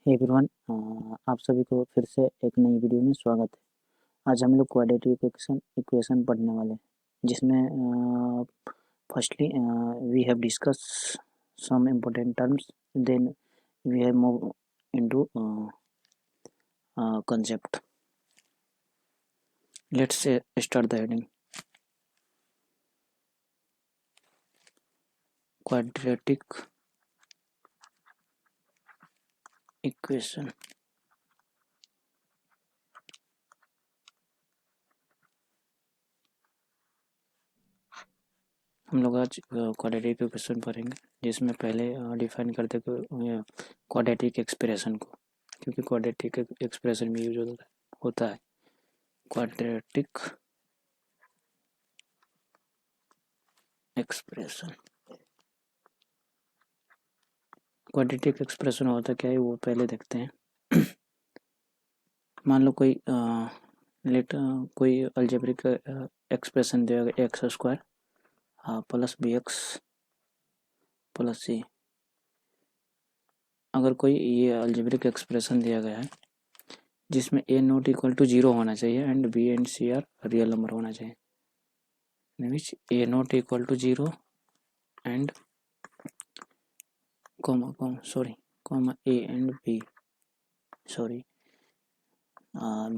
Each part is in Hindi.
हे एवरीवन, आप सभी को फिर से एक नई वीडियो में स्वागत है। आज हम लोग क्वाड्रेटिक इक्वेशन पढ़ने वाले हैं, जिसमें firstly we have discuss some important terms, then we have move into concept. Let's start the heading. Quadratic equation. हम लोग आज क्वाड्रेटिक इक्वेशन पढ़ेंगे, जिसमें पहले डिफाइन करते क्वाड्रेटिक एक्सप्रेशन को, क्योंकि क्वाड्रेटिक एक्सप्रेशन में यूज होता है क्वाड्रेटिक एक्सप्रेशन। क्वाड्रेटिक एक्सप्रेशन होता क्या है वो पहले देखते हैं। मान लो कोई कोई अलजेब्रिक एक्सप्रेशन दिया गया X square plus B x plus C. अगर कोई ये अलजेब्रिक एक्सप्रेशन दिया गया है जिसमें ए नॉट इक्वल टू 0 होना चाहिए and B and C are real number होना चाहिए, which a not equal to 0 and comma a and b,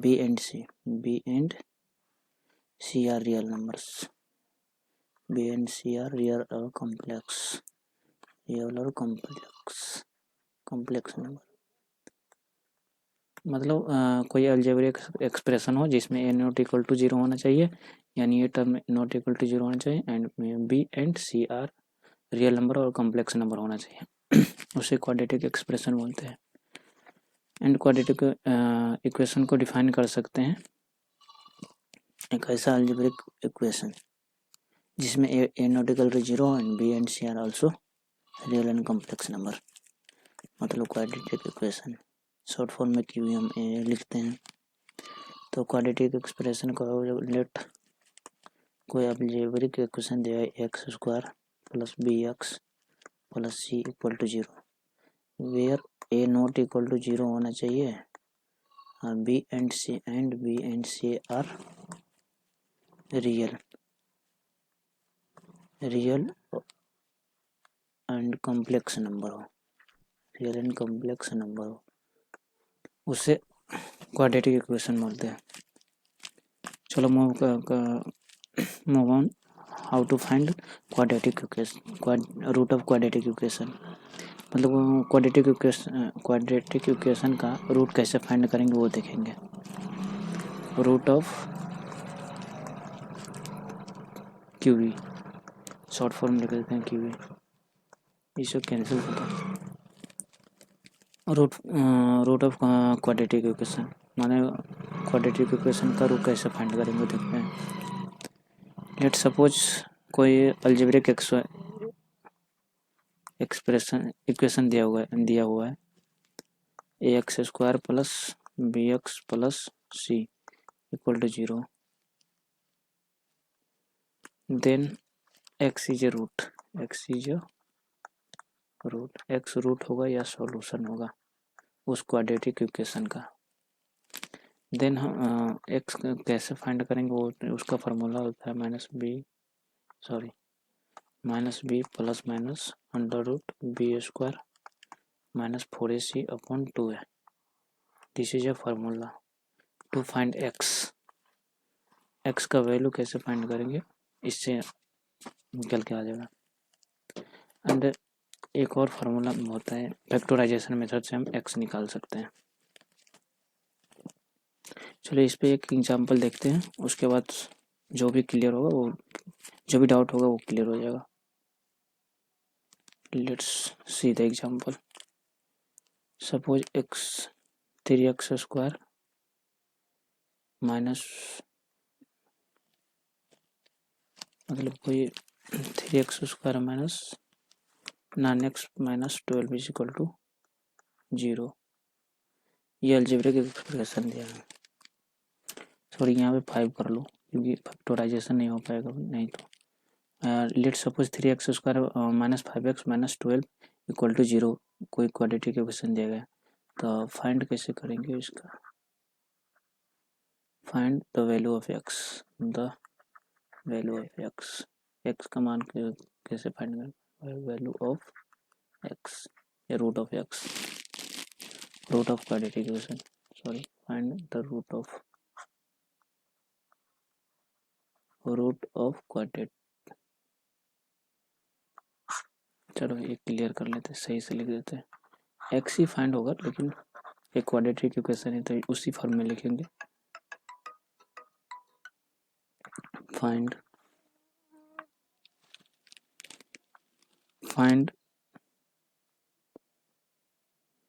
b and c are real numbers. B and C are real or complex number। मतलब कोई अलजेब्रिक एक्सप्रेशन हो जिसमें a नॉट इक्वल टू 0 होना चाहिए, यानी ये टर्म नॉट इक्वल टू 0 होना चाहिए, and b and c are real number और कॉम्प्लेक्स नंबर होना चाहिए। उसे क्वाड्रेटिक एक्सप्रेशन बोलते हैं। एंड क्वाड्रेटिक इक्वेशन को डिफाइन कर सकते हैं एक ऐसा अलजेब्रिक इक्वेशन जिसमें a not equal to 0 and b and c are also real and complex number, मतलब क्वाड्रेटिक इक्वेशन। शॉर्ट फॉर्म में QM लिखते हैं। तो क्वाड्रेटिक एक्सप्रेशन को लेट कोई अलजेब्रिक इक्वेशन दिया है X square plus B x plus C equal to 0, where A not equal to 0 होना चाहिए, B and C are real and complex number हो, उसे क्वाड्रेटिक इक्वेशन बोलते हैं। चलो move on. How to find quadratic equation, root of quadratic equation, मतलब क्वाड्रेटिक इक्वेशन का रूट कैसे फाइंड करेंगे वो देखेंगे। रूट ऑफ QV, शॉर्ट फॉर्म लिख देते हैं QV, इसे कैंसिल करता है। रूट ऑफ क्वाड्रेटिक इक्वेशन माने क्वाड्रेटिक इक्वेशन का रूट कैसे फाइंड करेंगे देखते हैं। लेट सपोज कोई अलजेब्रिक इक्वेशन दिया हुआ है a x square plus B x plus C equal to 0, then x is a root होगा या सॉल्यूशन होगा उस क्वाड्रेटिक इक्वेशन का। देन हम एक्स कैसे फाइंड करेंगे वो उसका फार्मूला होता है minus b plus minus under root b square minus 4ac upon 2a। This is a formula to find x का वैल्यू कैसे फाइंड करेंगे, इससे निकल के आ जाएगा। एंड एक और फार्मूला होता है फैक्टराइजेशन मेथड से हम एक्स निकाल सकते हैं। चलिए इस पे एक एग्जांपल देखते हैं, उसके बाद जो भी डाउट होगा वो क्लियर हो जाएगा। Let's see the example. Suppose 3x square minus, मतलब कोई 3x square minus 9x minus 12 is equal to 0, ये अलजेब्रिक एक्सप्रेशन दिया है। सॉरी, यहाँ पे 5 कर लो क्योंकि फैक्टराइजेशन नहीं हो पाएगा नहीं तो। Let suppose 3x square minus 5x minus 12 equal to 0 कोई क्वाड्रेटिक इक्वेशन दिया गया, तो फाइंड कैसे करेंगे इसका, find the value of X, the value of X, X का मान कैसे फाइंड करें, वैल्यू ऑफ एक्स या root of X, root of quadratic equation, sorry find the root of quadratic, चलो ये क्लियर कर लेते हैं, सही से लिख देते हैं, एक्स ही फाइंड होगा, लेकिन एक क्वाड्रेटिक इक्वेशन है तो उसी फॉर्म में लिखेंगे, find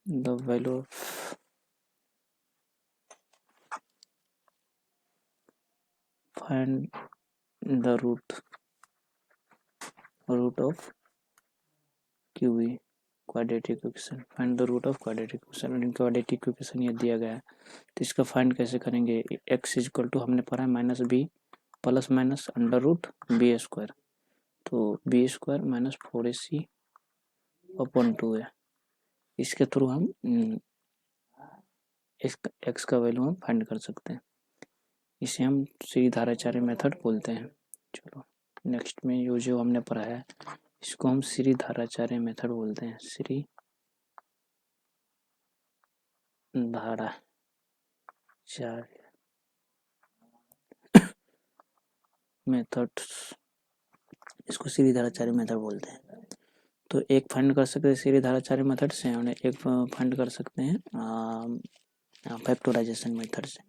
the value of find the root of QE quadratic equation, find the root of quadratic equation, quadratic equation ये दिया गया है तो इसका फाइंड कैसे करेंगे, x इक्वल टू हमने पढ़ा है minus b plus minus under root b square, तो b square minus 4ac upon 2 है, इसके थ्रू हम एक्स का वैल्यू हम फाइंड कर सकते हैं, इसे हम श्रीधाराचार्य मेथड बोलते हैं। चलो नेक्स्ट में ये जो हमने पढ़ा है इसको हम श्रीधाराचार्य मेथड बोलते हैं, श्रीधाराचार्य मेथड, इसको श्रीधाराचार्य मेथड बोलते हैं। तो एक फाइंड कर सकते हैं श्रीधाराचार्य मेथड से, और एक फाइंड कर सकते हैं फैक्टराइजेशन मेथड से।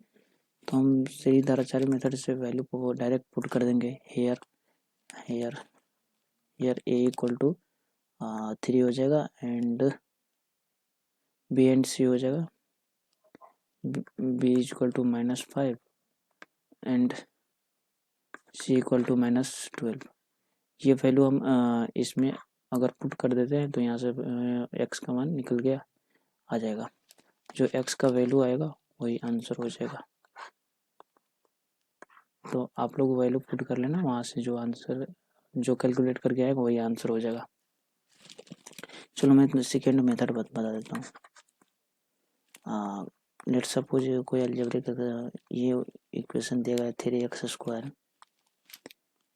तो हम श्रीधाराचार्य मेथड से वैल्यू को डायरेक्ट पुट कर देंगे, हेयर ए इक्वल टू 3 हो जाएगा एंड बी एंड सी हो जाएगा, B equal to -5 and C equal to -12। ये वैल्यू हम इसमें अगर पुट कर देते हैं तो यहाँ से एक्स का मान निकल गया आ जाएगा, जो एक्स का वैल्यू आएगा वही आंसर हो जाएगा। तो आप लोग वैल्यू पुट कर लेना, वहाँ से जो आंसर जो कैलकुलेट करके आएगा वही आंसर हो जाएगा। चलो मैं सेकेंड मेथड बता देता हूँ। लेट सपोज कोई अलजेब्रिक ये इक्वेशन दिया गया 3x²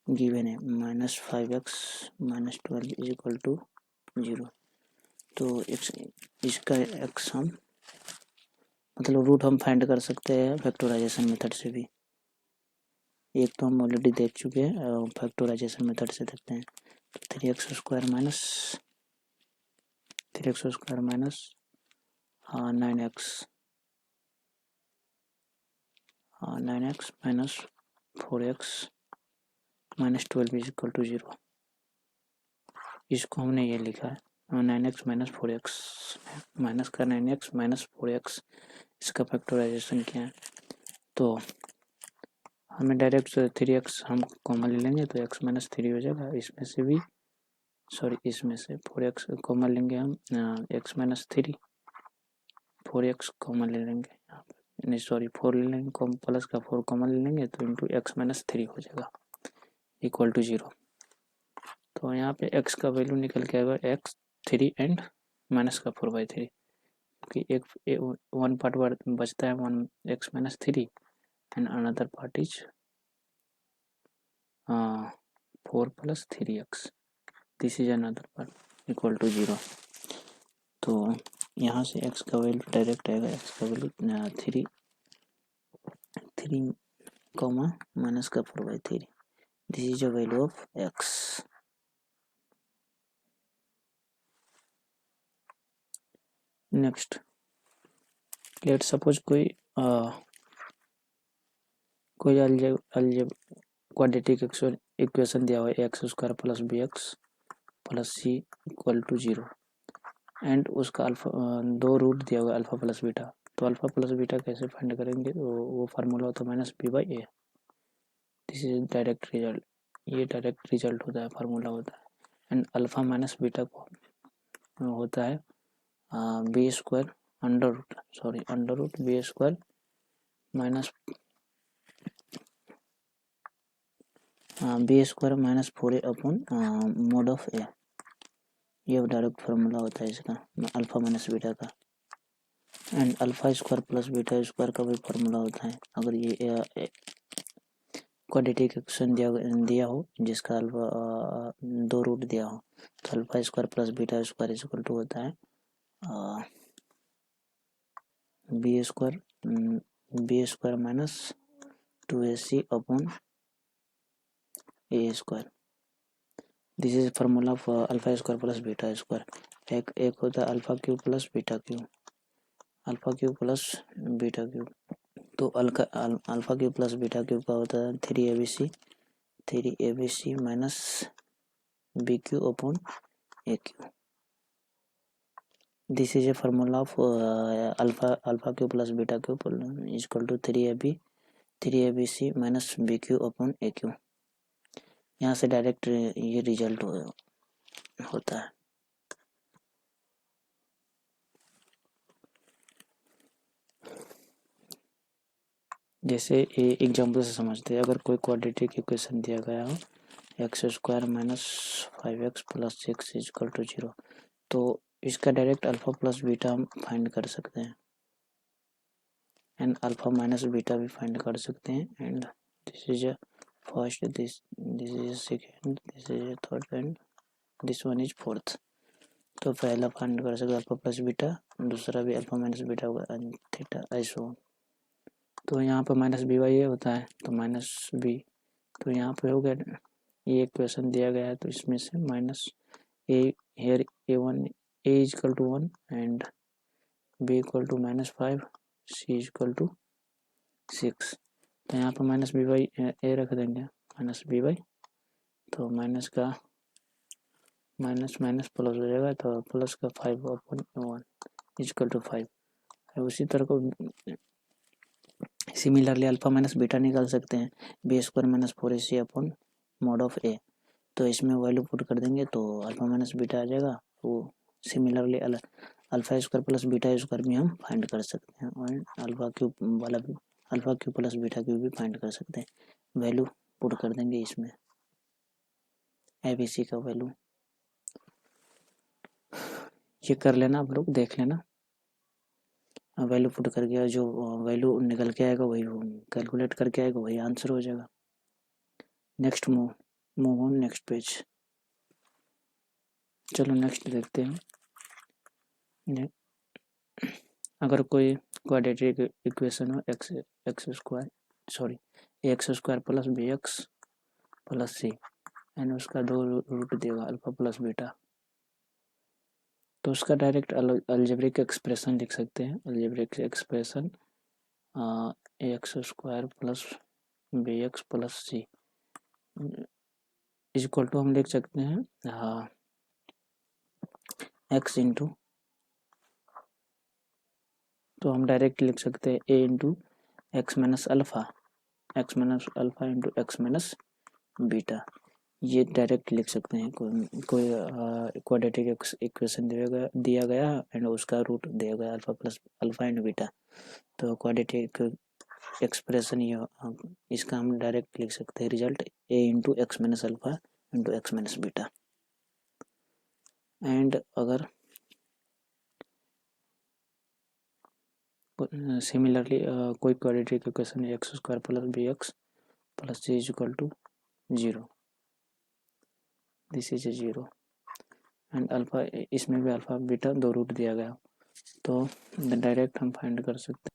गिवन है -5x -12 इज इक्वल टू 0। तो इसका एक्स हम मतलब रूट हम फाइंड कर सकते हैं फैक्टराइजेशन मेथड से भी, एक तो हम ऑलरेडी देख चुके हैं, फैक्टराइजेशन मेथड से देखते हैं। तो 3x² minus 9x minus 4x minus 12 is equal to 0, इसको हमने ये लिखा है 9x माइनस 4x माइनस का 9x माइनस 4x, इसका फैक्टराइजेशन किया है तो हमें डायरेक्ट 3x हम कॉमन ले लेंगे तो x माइनस 3 हो जाएगा, इसमें से भी सॉरी इसमें से 4x कॉमन लेंगे हम, x माइनस 3 4x कॉमन ले लेंगे यहाँ पे, नहीं सॉरी 4 ले लेंगे, प्लस का 4 कॉमन ले लेंगे तो इंटू x माइनस 3 हो जाएगा इक्वल टू 0। तो यहाँ पे x का वैल्यू निकल के आएगा x 3 एंड माइनस का 4/3, क्योंकि एक 1 पार्ट बचता है 1x minus 3 and another part is 4 plus 3x, this is another part equal to 0। तो यहाँ से x का वैल्यू डायरेक्ट आएगा, x का वैल्यू 3 कॉमा माइनस का 4/3, this is the value of x। Next let suppose कोई क्वाड्रेटिक इक्वेशन दिया हुआ है x² plus bx plus c equal to 0 and उसका अल्फा 2 रूट दिया हुआ है अल्फा प्लस बीटा, तो अल्फा प्लस बीटा कैसे फाइंड करेंगे, वो फार्मूला होता है -b/a, this is direct result, ये डायरेक्ट रिजल्ट होता है, फार्मूला होता है। एंड अल्फा माइनस बीटा को होता है b² under root b² minus b² minus 4a upon mod of a, ये डायरेक्ट फार्मूला होता है इसका अल्फा माइनस बीटा का। And alpha square plus beta square का भी फार्मूला होता है। अगर ये क्वाड्रेटिक इक्वेशन दिया हो जिसका अल्फा 2 रूट दिया हो, तो alpha square plus beta square equal to होता है b square minus 2ac upon a square. This is formula of alpha square plus beta square. एक होता है alpha cube plus beta cube, alpha cube plus beta cube. तो alpha cube plus beta cube का होता है 3abc minus B Q upon A cube. This is a formula of alpha cube plus beta cube is equal to 3abc minus B Q upon A Q. यहाँ से डायरेक्ट ये रिजल्ट होता है। जैसे एग्जाम्पल से समझते हैं, अगर कोई क्वाड्रेटिक इक्वेशन दिया गया हो X square minus 5x plus 6 is equal to 0, तो इसका डायरेक्ट अल्फा प्लस बीटा हम फाइंड कर सकते हैं एंड अल्फा माइनस बीटा भी फाइंड कर सकते हैं। And this is a first, this is second, this is third and this one is fourth. तो पहला फाइंड कर सकते अल्फा प्लस बीटा, दूसरा भी अल्फा माइनस बीटा होगा थीटा ऐसो। तो यहाँ पर माइनस बी वाई ए होता है, तो माइनस बी, तो यहाँ पे हो गया ये इक्वेशन दिया गया है, तो इसमें से minus A here a1 a is equal to 1 and b equal to -5, c equal to 6। तो यहाँ पर माइनस बी बाई ए रख देंगे, माइनस बी बाई, तो माइनस का माइनस माइनस प्लस हो जाएगा, तो प्लस का 5 अपॉन 1 इक्वल टू 5। उसी तरह को सिमिलरली अल्फा माइनस बीटा निकाल सकते हैं, b square minus 4ac upon mod of a. तो इसमें वैल्यू पुट कर देंगे तो अल्फा माइनस बीटा आ जाएगा। वो similarly alpha square plus beta square भी हम फाइंड कर सकते हैं और अल्फा क्यूब वाला भी, alpha cube plus beta cube भी फाइंड कर सकते हैं। वैल्यू पुट कर देंगे इसमें, एबीसी का वैल्यू ये कर लेना, आप लोग देख लेना। वैल्यू पुट करके जो वैल्यू निकल के आएगा वही कैलकुलेट करके आएगा, वही आंसर हो जाएगा। Next move on next page. चलो नेक्स्ट देखते हैं। अगर कोई क्वाड्रेटिक इक्वेशन हो X square plus B x plus C and उसका 2 रूट देगा अल्फा प्लस बीटा, तो उसका डायरेक्ट अलजेब्रिक एक्सप्रेशन लिख सकते हैं। Algebraic expression X square plus B x plus C is equal to हम लिख सकते हैं एक्स इंटू, तो हम डायरेक्ट लिख सकते हैं a into x minus alpha into x minus beta. ये डायरेक्ट लिख सकते हैं। कोई क्वाड्रेटिक इक्वेशन दिया गया एंड उसका रूट दिया गया अल्फा एंड बीटा, तो क्वाड्रेटिक एक्सप्रेशन ये इसका हम डायरेक्ट लिख सकते हैं result A into x minus alpha into x minus beta. And अगर सिमिलरली कोई quadratic equation X square plus B x plus C is equal to 0, this is 0 and alpha, इसमें भी अल्फा बीटा 2 रूट दिया गया, तो डायरेक्ट हम फाइंड कर सकते हैं।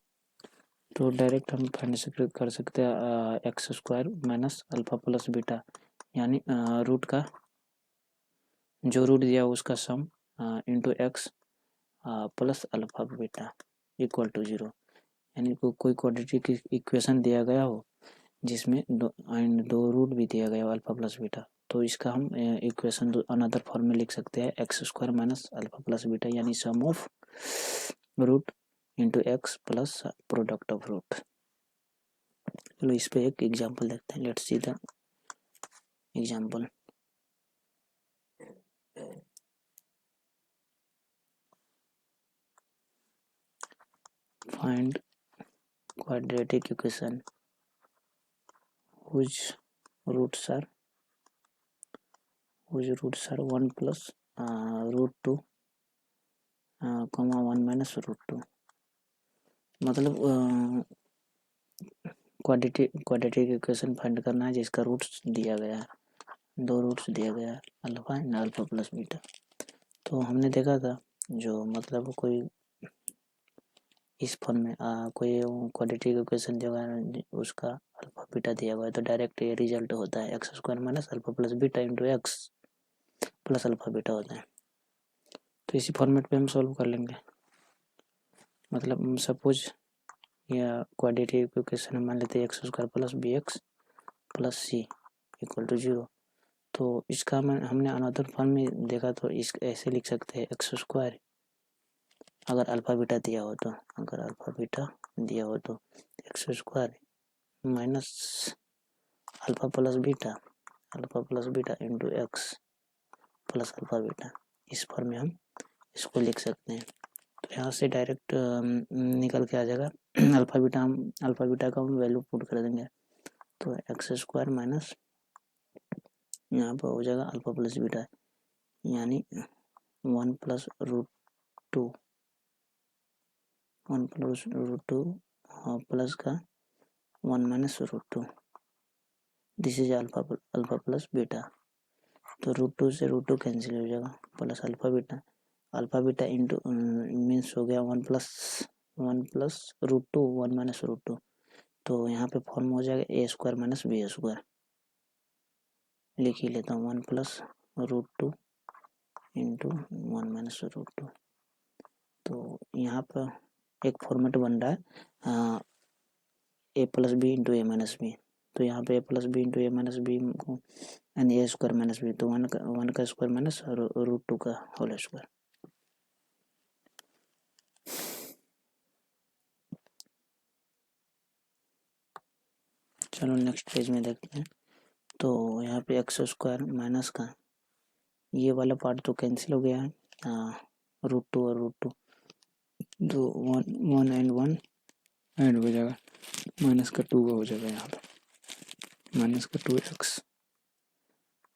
तो डायरेक्ट हम फाइंड कर सकते हैं x square minus alpha plus beta, यानी रूट का जो रूट दिया उसका sum into x plus alpha beta equal to 0। यानी कोई क्वाड्रेटिक इक्वेशन दिया गया हो जिसमें दो रूट भी दिया गया हो अल्फा प्लस बीटा, तो इसका हम इक्वेशन अनदर फॉर्म में लिख सकते हैं x square minus alpha plus beta, यानी sum of root into x plus product of root. चलो इस पे एक एग्जांपल देखते हैं। Let's see the example. Find quadratic equation whose roots are 1 plus root 2 comma 1 minus root 2 मतलब क्वाड्रेटिक इक्वेशन फाइंड करना है जिसका रूट्स दिया गया है, 2 रूट्स दिया गया है, alpha and alpha plus beta. तो हमने देखा था जो मतलब कोई इस फॉर्म में कोई क्वाड्रेटिक इक्वेशन दिया हुआ है उसका अल्फा बीटा दिया हुआ है तो डायरेक्ट ये रिजल्ट होता है X square minus alpha plus beta into x plus alpha beta होता है। तो इसी फॉर्मेट पे हम सॉल्व कर लेंगे। मतलब सपोज या क्वाड्रेटिक इक्वेशन हम मान लेते हैं x square plus B x plus C equal to 0। तो इसका हमने अनदर फॉर्म में देखा तो इस ऐसे लिख सकते हैं एक्स स्क्वायर अगर अल्फा बीटा दिया हो तो, अगर अल्फा बीटा दिया हो तो x square minus alpha plus beta into x plus alpha beta, इस फॉर्म में हम इसको लिख सकते हैं। तो यहाँ से डायरेक्ट निकल के आ जाएगा अल्फा बीटा का हम वैल्यू पुट कर देंगे तो एक्स स्क्वायर माइनस यहाँ पर हो जाएगा अल्फा प्लस बीटा यानी 1 प्लस रूट टू प्लस का 1 minus root two, this is alpha plus beta. तो रूट टू से रूट टू कैंसिल हो जाएगा plus alpha beta into means हो गया 1 plus root two 1 minus root two. तो यहाँ पे फॉर्म हो जाएगा A square minus B square, लिख ही लेता हूँ 1 plus root two into 1 minus root two. तो यहाँ पर एक फॉर्मेट बन रहा है A plus b into a minus b. तो यहाँ पे a plus b into a minus b and A square minus b, तो 1 का स्क्वायर माइनस रूट टू का होल स्क्वायर। चलो नेक्स्ट पेज में देखते हैं। तो यहाँ पे एक्स स्क्वायर माइनस का ये वाला पार्ट तो कैंसिल हो गया है, रूट टू और रूट टू तो 1 एंड 1 एंड हो जाएगा, माइनस का 2 हो जाएगा यहाँ पे माइनस का 2x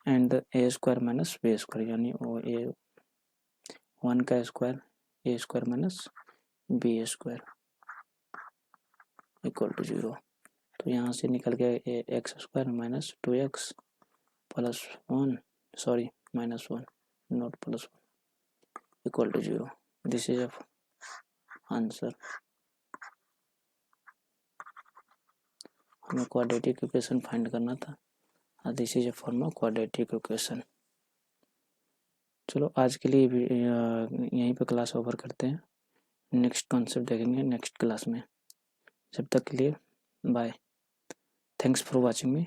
and A square minus B square यानी वो ए 1 का स्क्वायर A square minus B square equal to 0। तो यहाँ से निकल गया X square minus 2x plus 1 sorry minus 1 not plus 1 equal to 0। This is answer. हमें क्वाड्रेटिक इक्वेशन फाइंड करना था, this is a form of quadratic equation. चलो आज के लिए यहीं पे क्लास ओवर करते हैं, नेक्स्ट कॉन्सेप्ट देखेंगे नेक्स्ट क्लास में। जब तक के लिए bye, thanks for watching me.